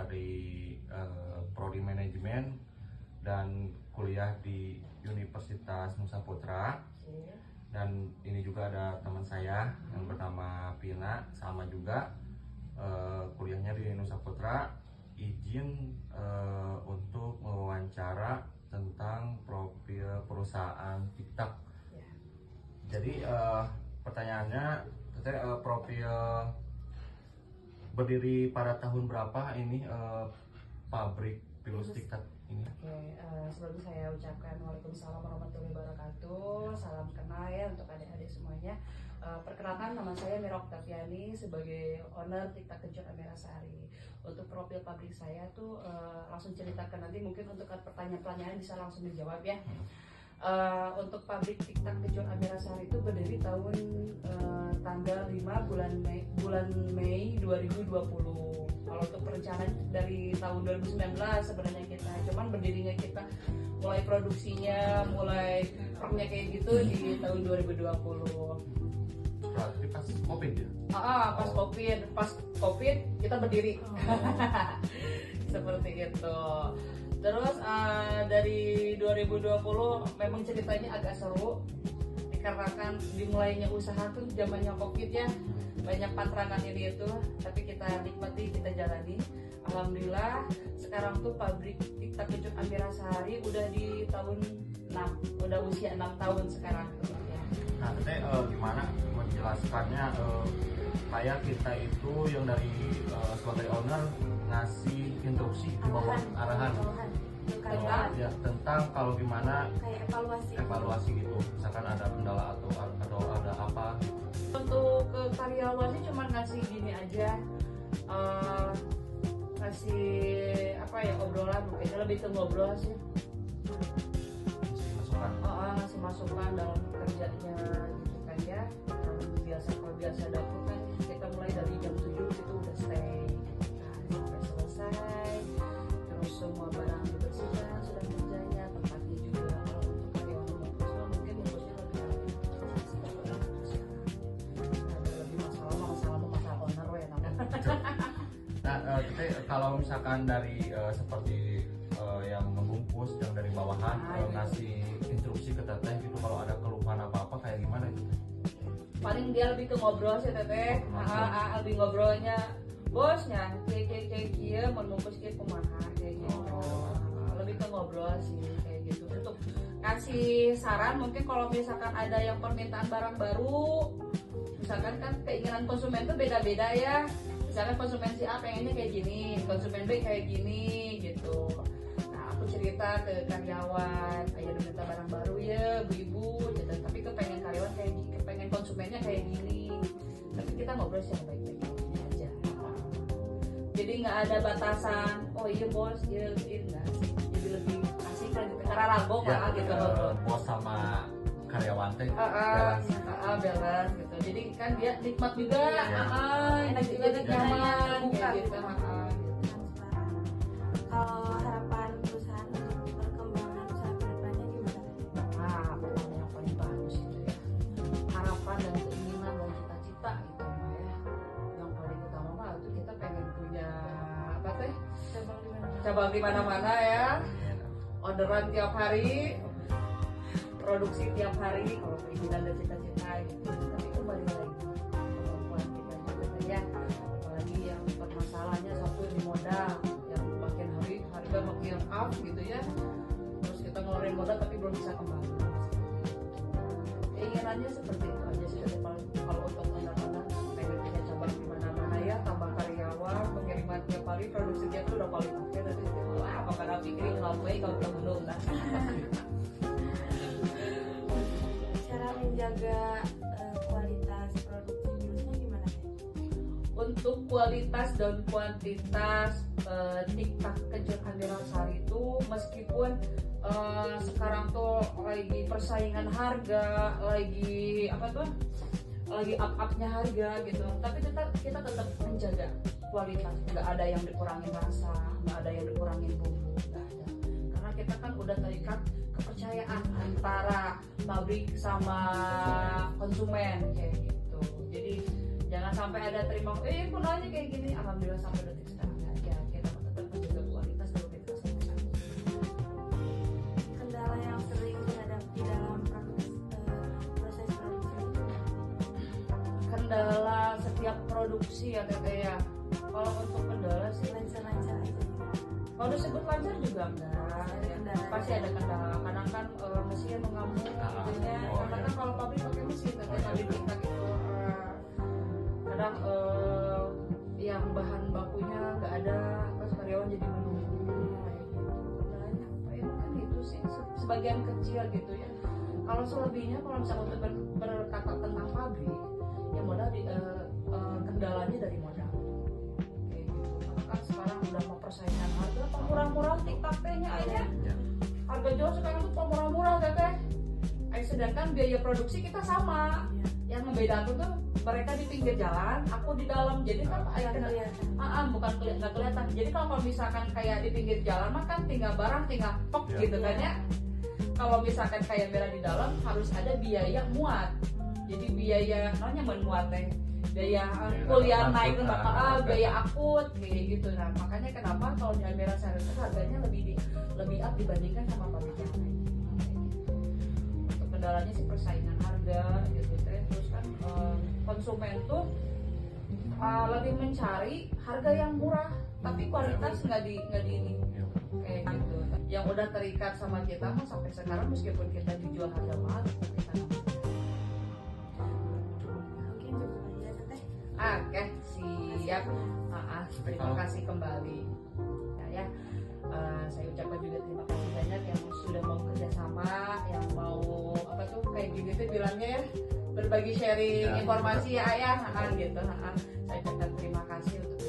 dari Prodi Manajemen dan kuliah di Universitas Nusa Putra. Dan ini juga ada teman saya yang bernama Pina, sama juga kuliahnya di Nusa Putra. Izin untuk mewawancara tentang profil perusahaan TikTok. Jadi pertanyaannya, profil berdiri pada tahun berapa ini pabrik Pilus TikTok ini? Oke, sebelum saya ucapkan Waalaikumsalam warahmatullahi wabarakatuh. Salam kenal ya untuk adik-adik semuanya. Perkenalkan, nama saya Mira Oktaviani sebagai owner TikTok Kencur Amirasari. Untuk profil pabrik saya tuh langsung ceritakan, nanti mungkin untuk pertanyaan-pertanyaan bisa langsung dijawab ya. Untuk pabrik TikTok Kencur Amirasari itu berdiri tahun tanggal 5 bulan Mei 2020. Kalau untuk perencanaan dari tahun 2019 sebenarnya kita, cuman berdirinya kita mulai produksinya, mulai pernya kayak gitu di tahun 2020. Berarti pas COVID ya? Pas COVID kita berdiri. Seperti itu. Terus dari 2020 memang ceritanya agak seru dikarenakan dimulainya usaha tuh zamannya COVID ya, banyak pantrangan ini itu, tapi kita nikmati, kita jalani. Alhamdulillah sekarang tuh pabrik TikTok Kencur Amirasari udah di tahun 6, udah usia 6 tahun sekarang ya. Nah, gimana menjelaskannya, kayak kita itu yang dari sebagai owner ngasih instruksi ke bawah arahan ya, tentang kalau gimana kayak evaluasi gitu, misalkan ada kendala atau ada apa. Untuk ke karyawan sih cuma ngasih gini aja, ngasih apa ya, obrolan, mungkin lebih ke ngobrol sih. Masukan. Ngasih masukan dalam kerjanya gitu kan ya. Kalau biasa dapur kan kita mulai dari jam 7 itu udah stay sampai selesai. Terus semua barang dibersihkan, sudah kerjanya, tempatnya juga. Kalau untuk karyawan yang mungkin bosnya lebih ada lebih masalah owner ya namanya. Nah, kalau misalkan dari seperti yang membungkus, yang dari bawahan ngasih instruksi ke teteh gitu, kalau ada keluhan apa-apa kayak gimana gitu? Paling dia lebih ke ngobrol sih teteh, lebih ngobrolnya bosnya kayak kia membungkus kia kumaha kayak gitu. Lebih ke ngobrol sih kayak gitu, untuk kasih saran. Mungkin kalau misalkan ada yang permintaan barang baru, misalkan kan keinginan konsumen tuh beda-beda ya. Misalkan konsumen si A pengennya kayak gini, konsumen B kayak gini gitu. Nah, aku cerita ke karyawan, ayo minta barang baru ya bu ibu gitu. Tapi kepengen karyawan kayak gini, kepengen konsumennya kayak gini. Tapi kita ngobrol secara baik-baik aja. Jadi nggak ada batasan, oh iya bos, iya enggak sih. Jadi lebih asik kan gitu, karena rago Ya, gitu. bos sama karyawan teh balance gitu. Jadi kan dia nikmat juga, enak juga, nyaman kayak gitu. Kalau harapan perusahaan untuk perkembangan usaha kedepannya gimana? Pertanyaan yang paling bagus itu ya, harapan dan keinginan dan cita-cita gitu ya. Yang paling utama mah itu kita pengen punya apa teh, cabang di mana-mana ya, orderan tiap hari, produksi tiap hari. Kalau keinginan dan cita-cita gitu, tapi kembali lagi kemampuan kita juga ya. Apalagi yang permasalahannya satu di modal, yang makin hari harga makin up gitu ya. Terus kita ngeluarin modal tapi belum bisa kembali. Keinginannya seperti itu aja sih. Kalau untuk anak-anak pengen punya cabang di mana-mana ya, tambah karyawan, pengiriman tiap hari, produksi tiap itu udah paling oke. Dari itu makan api kering ngapain kalau kita belum nah. Cara menjaga kualitas produksi Pilusnya gimana? Untuk kualitas dan kuantitas TikTok Kencur Amirasari itu, meskipun sekarang tuh lagi persaingan harga, lagi up-upnya harga gitu, tapi kita tetap menjaga kualitas. Nggak ada yang dikurangin rasa, nggak ada yang dikurangin bumbu, nggak ada. Karena kita kan udah terikat kepercayaan antara pabrik sama konsumen kayak gitu. Jadi jangan sampai ada terima, kok nanya kayak gini. Alhamdulillah sampai detik sekarang ya kita tetap kendala setiap produksi ya teteh ya. Kalau untuk kendala sih lancar-lancar aja. kalau disebut lancar juga enggak ya. Pasti ada kendala. Kadang kan mesin mengamuk gitu ya. Karena kan kalau pabrik pakai mesin teteh pabrik tingkat itu kadang yang bahan bakunya nggak ada, terus karyawan jadi menunggu kayak gitu. Kendalanya apa ya, mungkin itu sih sebagian kecil gitu ya. Kalau selebihnya kalau misalnya untuk berkata tentang pabrik ya modal kendalanya dari modal kayak gitu. Kan sekarang udah mau persaingan harga apa murah-murah TikTok-nya aja harga jual sekarang tuh murah-murah teteh. Sedangkan biaya produksi kita sama. Yang membedakan tuh mereka di pinggir jalan, aku di dalam. Jadi kan bukan nggak kelihatan. Jadi kalau misalkan kayak di pinggir jalan mah kan tinggal barang tinggal pok gitu kan ya. Kalau misalkan kayak bela di dalam harus ada biaya muat. Jadi biaya namanya memuat teh. Biaya kuliah naik biaya akut kayak gitu. Nah, makanya kenapa kalau di Almera Service harganya lebih up dibandingkan sama pabrik yang lain. Untuk kendalanya sih persaingan harga gitu. Terus kan konsumen tuh lebih mencari harga yang murah tapi kualitas nggak di ini kayak gitu. Yang udah terikat sama kita mah sampai sekarang meskipun kita dijual harga mahal tapi kan Mungkin cukup aja teteh. oke siap. Terima kasih kembali ya. Saya ucapkan juga terima kasih banyak yang sudah mau kerjasama, yang mau apa tuh kayak gitu bilangnya ya, berbagi sharing informasi ya ayah gitu. Saya ucapkan terima kasih untuk